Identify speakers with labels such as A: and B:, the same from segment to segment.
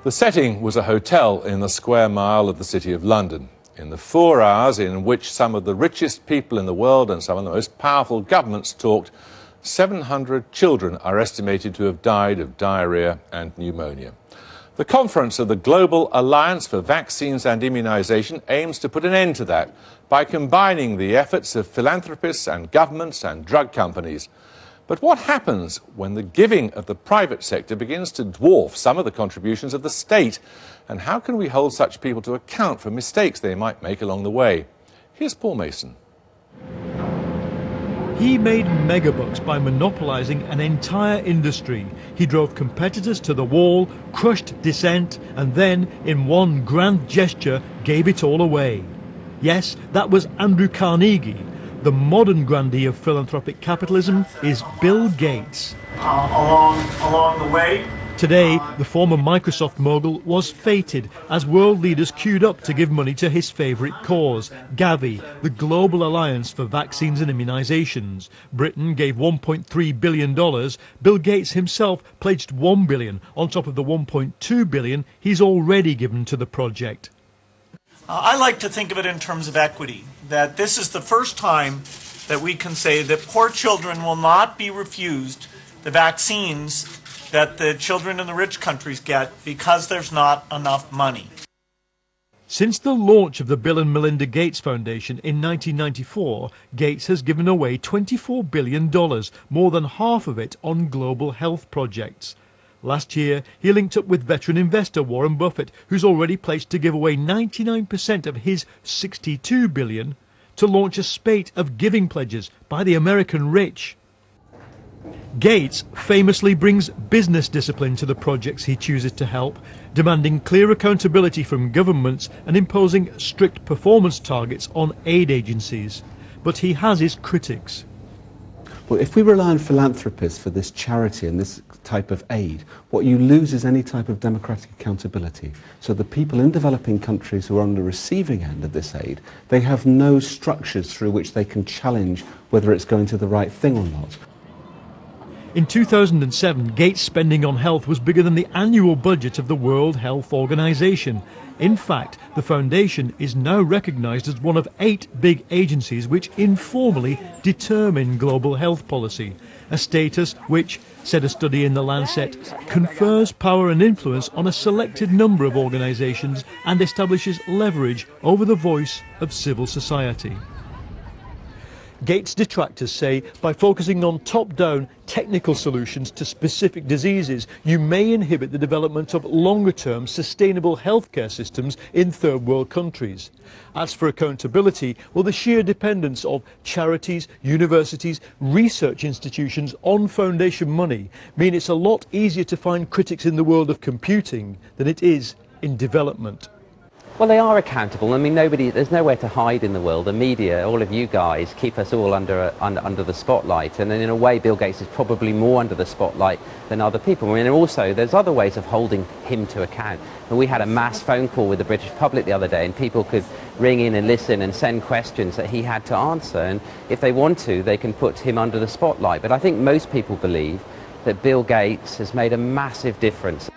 A: The setting was a hotel in the square mile of the City of London. In the 4 hours in which some of the richest people in the world and some of the most powerful governments talked, 700 children are estimated to have died of diarrhoea and pneumonia. The conference of the Global Alliance for Vaccines and Immunisation aims to put an end to that by combining the efforts of philanthropists and governments and drug companies. But what happens when the giving of the private sector begins to dwarf some of the contributions of the state? And how can we hold such people to account for mistakes they might make along the way? Here's Paul Mason.
B: He made megabucks by monopolising an entire industry. He drove competitors to the wall, crushed dissent, and then, in one grand gesture, gave it all away. Yes, that was Andrew Carnegie. The modern grandee of philanthropic capitalism is Bill Gates.
C: Along the way.
B: Today, the former Microsoft mogul was fated as world leaders queued up to give money to his favourite cause, GAVI, the Global Alliance for Vaccines and Immunisations. Britain gave $1.3 billion. Bill Gates himself pledged $1 billion on top of the $1.2 billion he's already given to the project.
C: I like to think of it in terms of equity, that this is the first time that we can say that poor children will not be refused the vaccines that the children in the rich countries get because there's not enough money.
B: Since the launch of the Bill and Melinda Gates Foundation in 1994, Gates has given away $24 billion, more than half of it on global health projects. Last year, he linked up with veteran investor Warren Buffett, who's already pledged to give away 99% of his $62 billion, to launch a spate of giving pledges by the American rich. Gates famously brings business discipline to the projects he chooses to help, demanding clear accountability from governments and imposing strict performance targets on aid agencies. But he has his critics.
D: Well, if we rely on philanthropists for this charity and this type of aid, what you lose is any type of democratic accountability. So the people in developing countries who are on the receiving end of this aid, they have no structures through which they can challenge whether it's going to the right thing or not.
B: In 2007, Gates' spending on health was bigger than the annual budget of the World Health Organization. In fact, the foundation is now recognised as one of 8 big agencies which informally determine global health policy, a status which, said a study in The Lancet, confers power and influence on a selected number of organisations and establishes leverage over the voice of civil society. Gates' detractors say by focusing on top-down technical solutions to specific diseases, you may inhibit the development of longer-term sustainable healthcare systems in third-world countries. As for accountability, well, the sheer dependence of charities, universities, research institutions on foundation money mean it's a lot easier to find critics in the world of computing than it is in development.
E: Well, they are accountable. I mean, there's nowhere to hide in the world. The media, all of you guys, keep us all under the spotlight. And in a way, Bill Gates is probably more under the spotlight than other people. I mean, also, there's other ways of holding him to account. And we had a mass phone call with the British public the other day, and people could ring in and listen and send questions that he had to answer. And if they want to, they can put him under the spotlight. But I think most people believe that Bill Gates has made a massive difference.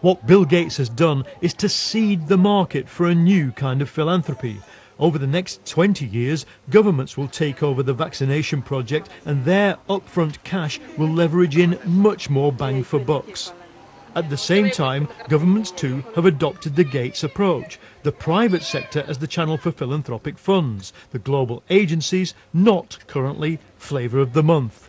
B: What Bill Gates has done is to seed the market for a new kind of philanthropy. Over the next 20 years, governments will take over the vaccination project and their upfront cash will leverage in much more bang for bucks. At the same time, governments too have adopted the Gates approach, the private sector as the channel for philanthropic funds, the global agencies not currently flavour of the month.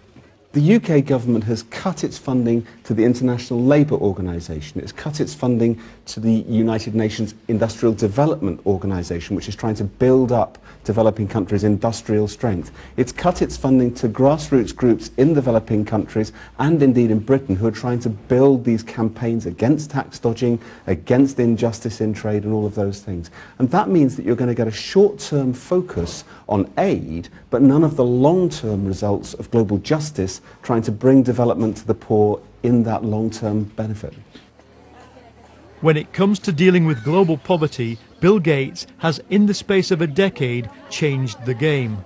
D: The UK government has cut its funding to the International Labour Organization. It's cut its funding to the United Nations Industrial Development Organization, which is trying to build up developing countries' industrial strength. It's cut its funding to grassroots groups in developing countries and indeed in Britain who are trying to build these campaigns against tax dodging, against injustice in trade and all of those things. And that means that you're going to get a short-term focus on aid, but none of the long-term results of global justice trying to bring development to the poor in that long-term benefit.
B: When it comes to dealing with global poverty, Bill Gates has, in the space of a decade, changed the game.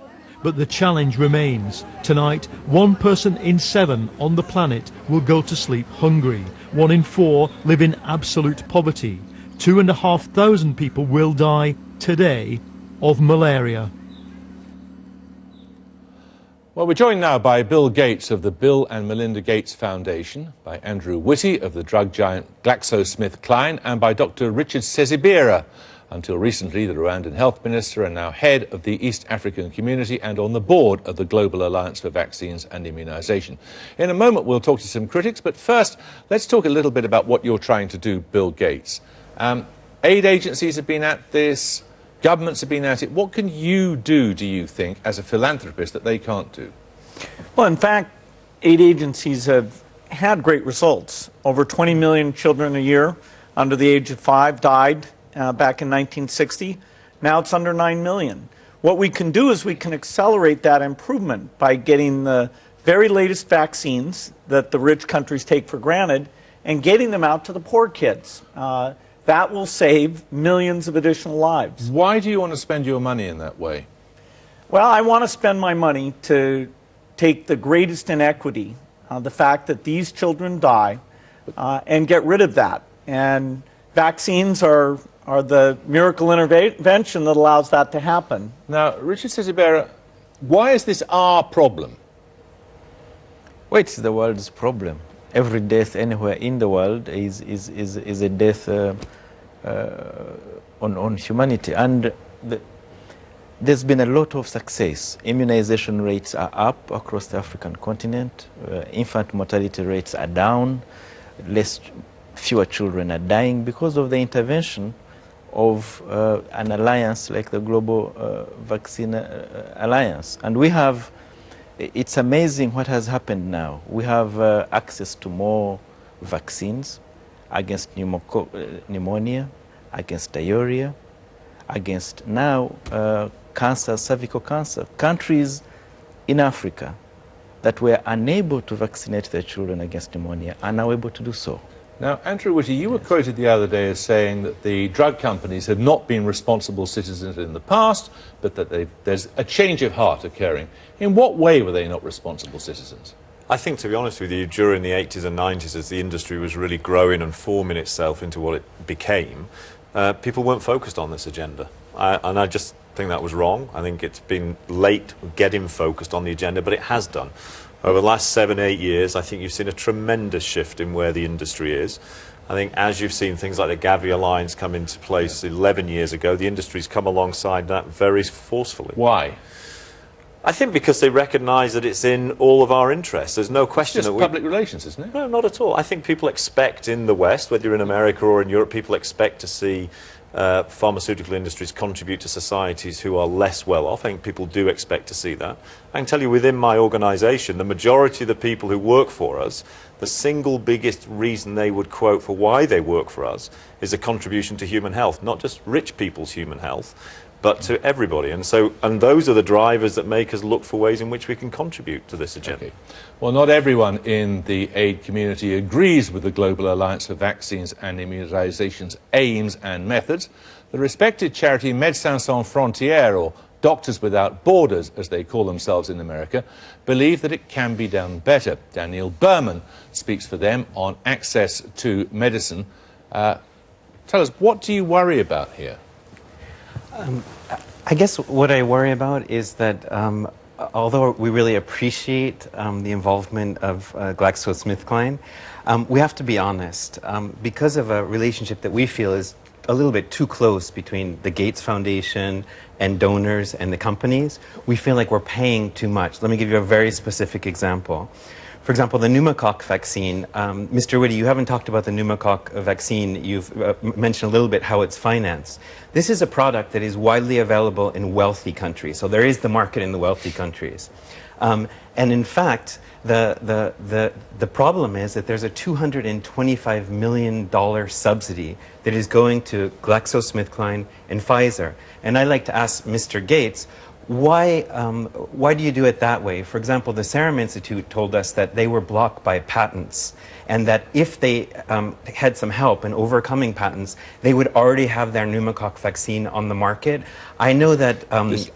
B: but the challenge remains. Tonight, 1 person in 7 on the planet will go to sleep hungry. 1 in 4 live in absolute poverty. 2,500 people will die today of malaria.
A: Well, we're joined now by Bill Gates of the Bill and Melinda Gates Foundation, by Andrew Witty of the drug giant GlaxoSmithKline, and by Dr. Richard Sezibera, until recently the Rwandan health minister and now head of the East African community and on the board of the Global Alliance for Vaccines and Immunisation. In a moment we'll talk to some critics, but first let's talk a little bit about what you're trying to do, Bill Gates. Aid agencies have been at this, governments have been at it. What can you do, do you think, as a philanthropist that they can't do?
C: Well, in fact, aid agencies have had great results. Over 20 million children a year under the age of 5 died back in 1960. Now it's under 9 million. What we can do is we can accelerate that improvement by getting the very latest vaccines that the rich countries take for granted and getting them out to the poor kids. That will save millions of additional lives.
A: Why do you want to spend your money in that way?
C: Well, I want to spend my money to take the greatest inequity, the fact that these children die, and get rid of that. And vaccines are the miracle intervention that allows that to happen.
A: Now, Richard Sezibera, why is this our problem?
F: Well, it's the world's problem. Every death anywhere in the world is a death on humanity. And there's been a lot of success. Immunization rates are up across the African continent. Infant mortality rates are down. Fewer children are dying because of the intervention of an alliance like the Global Vaccine Alliance. And we have, it's amazing what has happened now. We have access to more vaccines against pneumonia, against diarrhea, against now cancer, cervical cancer. Countries in Africa that were unable to vaccinate their children against pneumonia are now able to do so.
A: Now, Andrew Witty, you were quoted the other day as saying that the drug companies had not been responsible citizens in the past, but that there's a change of heart occurring. In what way were they not responsible citizens?
G: I think, to be honest with you, during the 80s and 90s, as the industry was really growing and forming itself into what it became, people weren't focused on this agenda. And I just think that was wrong. I think it's been late getting focused on the agenda, but it has done. Over the last 7, 8 years, I think you've seen a tremendous shift in where the industry is. I think as you've seen things like the GAVI Alliance come into place 11 years ago, the industry's come alongside that very forcefully.
A: Why?
G: I think because they recognise that it's in all of our interests. There's no question
A: it's just
G: that
A: public relations, isn't it?
G: No, not at all. I think people expect in the West, whether you're in America or in Europe, people expect to see pharmaceutical industries contribute to societies who are less well off. I think people do expect to see that. I can tell you within my organisation, the majority of the people who work for us, the single biggest reason they would quote for why they work for us is a contribution to human health, not just rich people's human health, but to everybody. And those are the drivers that make us look for ways in which we can contribute to this agenda.
A: Okay. Well, not everyone in the aid community agrees with the Global Alliance for Vaccines and Immunisation's aims and methods. The respected charity Médecins Sans Frontières, or Doctors Without Borders, as they call themselves in America, believe that it can be done better. Daniel Berman speaks for them on access to medicine. Tell us, what do you worry about here?
H: I guess what I worry about is that although we really appreciate the involvement of GlaxoSmithKline, we have to be honest. Because of a relationship that we feel is a little bit too close between the Gates Foundation and donors and the companies, we feel like we're paying too much. Let me give you a very specific example. For example, the pneumocoque vaccine. Mr. Witty, you haven't talked about the pneumocoque vaccine. You've mentioned a little bit how it's financed. This is a product that is widely available in wealthy countries. So there is the market in the wealthy countries. And in fact, the problem is that there's a $225 million subsidy that is going to GlaxoSmithKline and Pfizer. And I'd like to ask Mr. Gates, why do you do it that way? For example, the Serum Institute told us that they were blocked by patents, and that if they had some help in overcoming patents, they would already have their pneumococcus vaccine on the market. I know that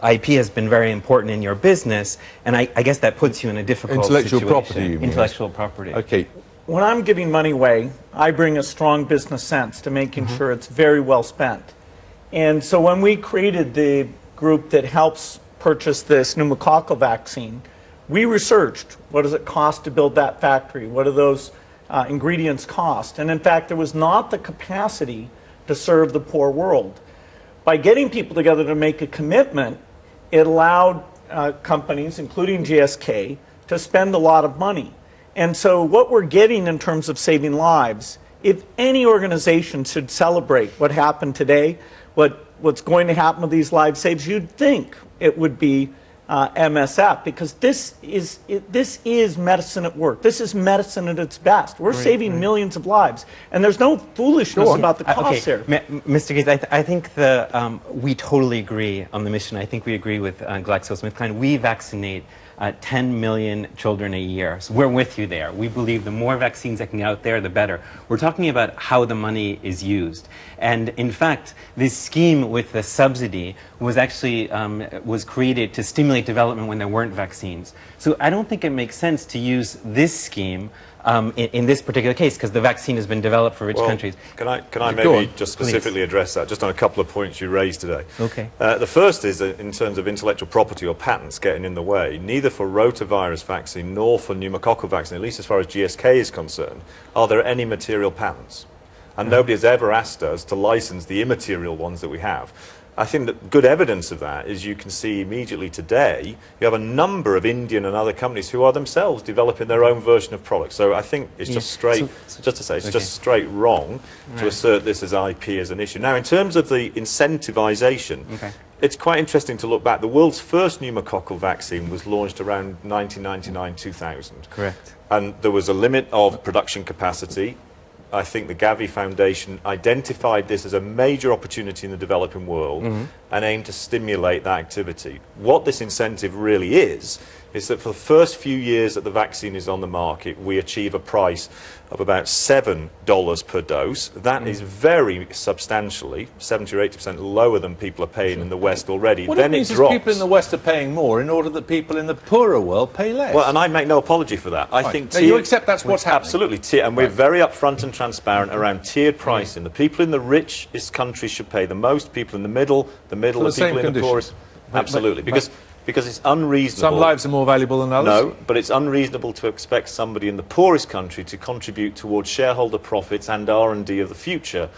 H: IP has been very important in your business, and I guess that puts you in a difficult
A: Intellectual
H: situation.
A: property, you mean?
H: Intellectual property.
A: Okay.
C: When I'm giving money away, I bring a strong business sense to making sure it's very well spent. And so when we created the group that helps purchase this pneumococcal vaccine, we researched what does it cost to build that factory, what do those ingredients cost, and in fact there was not the capacity to serve the poor world. By getting people together to make a commitment, it allowed companies, including GSK, to spend a lot of money. And so what we're getting in terms of saving lives, if any organization should celebrate what happened today, what's going to happen with these lives saves, you'd think it would be MSF, because this is medicine at work. This is medicine at its best. We're saving millions of lives, and there's no foolishness about the costs here.
H: Mr. Gates, I think we totally agree on the mission. I think we agree with GlaxoSmithKline. We vaccinate 10 million children a year. So we're with you there. We believe the more vaccines that can get out there, the better. We're talking about how the money is used. And in fact, this scheme with the subsidy was actually was created to stimulate development when there weren't vaccines. So I don't think it makes sense to use this scheme in this particular case, because the vaccine has been developed for rich countries.
G: Can I maybe just specifically address that, just on a couple of points you raised today?
H: Okay.
G: The first is that in terms of intellectual property or patents getting in the way, neither for rotavirus vaccine nor for pneumococcal vaccine, at least as far as GSK is concerned, are there any material patents. And nobody has ever asked us to license the immaterial ones that we have. I think that good evidence of that is you can see immediately today, you have a number of Indian and other companies who are themselves developing their own version of products. So I think it's just straight, just to say, it's just straight wrong to assert this as IP as an issue. Now, in terms of the incentivization, it's quite interesting to look back. The world's first pneumococcal vaccine was launched around 1999-2000.
H: Correct.
G: And there was a limit of production capacity. I think the GAVI Foundation identified this as a major opportunity in the developing world and aimed to stimulate that activity. What this incentive really is that for the first few years that the vaccine is on the market, we achieve a price of about $7 per dose. That is very substantially, 70 or 80% lower than people are paying in the West already.
A: What
G: then
A: it means
G: it drops.
A: is people in the West are paying more in order that people in the poorer world pay less.
G: Well, and I make no apology for that. I think
A: you accept that's what's happening?
G: Absolutely. And we're very upfront and transparent around tiered pricing. The people in the richest countries should pay the most, people in the middle, the people in the poorest. Absolutely. Because it's unreasonable.
A: Some lives are more valuable than others?
G: No, but it's unreasonable to expect somebody in the poorest country to contribute towards shareholder profits and R&D of the future.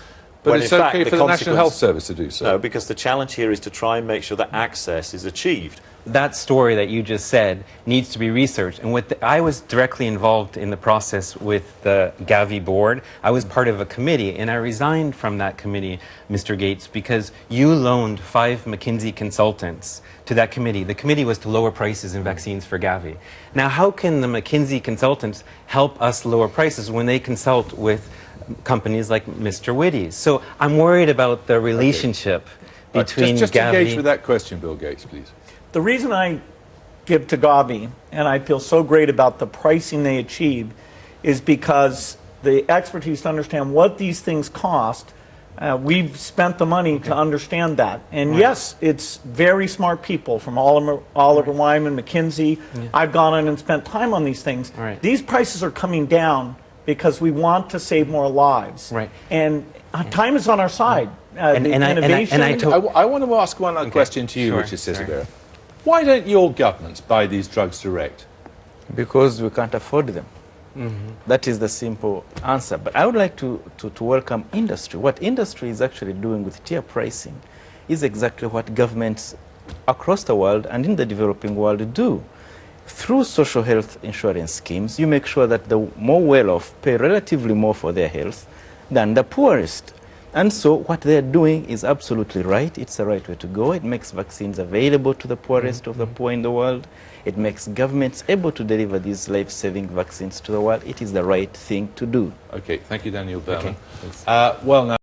A: But it's okay for the National Health Service to do so.
G: No, because the challenge here is to try and make sure that access is achieved.
H: That story that you just said needs to be researched. And I was directly involved in the process with the GAVI board. I was part of a committee, and I resigned from that committee, Mr. Gates, because you loaned 5 McKinsey consultants to that committee. The committee was to lower prices in vaccines for GAVI. Now, how can the McKinsey consultants help us lower prices when they consult with companies like Mr. Witty? So I'm worried about the relationship between
A: just
H: GAVI...
A: engage with that question, Bill Gates, please.
C: The reason I give to GAVI, and I feel so great about the pricing they achieve, is because the expertise to understand what these things cost, we've spent the money to understand that. And yes, it's very smart people from Oliver Wyman, McKinsey. I've gone in and spent time on these things. These prices are coming down because we want to save more lives. And time is on our side.
A: I want to ask one other question to you, Richard Sezibera. Why don't your governments buy these drugs direct?
F: Because we can't afford them. That is the simple answer. But I would like to welcome industry. What industry is actually doing with tier pricing is exactly what governments across the world and in the developing world do. Through social health insurance schemes, you make sure that the more well-off pay relatively more for their health than the poorest. And so what they're doing is absolutely right. It's the right way to go. It makes vaccines available to the poorest of the poor in the world. It makes governments able to deliver these life-saving vaccines to the world. It is the right thing to do.
A: Okay, thank you, Daniel Berman. Well, now.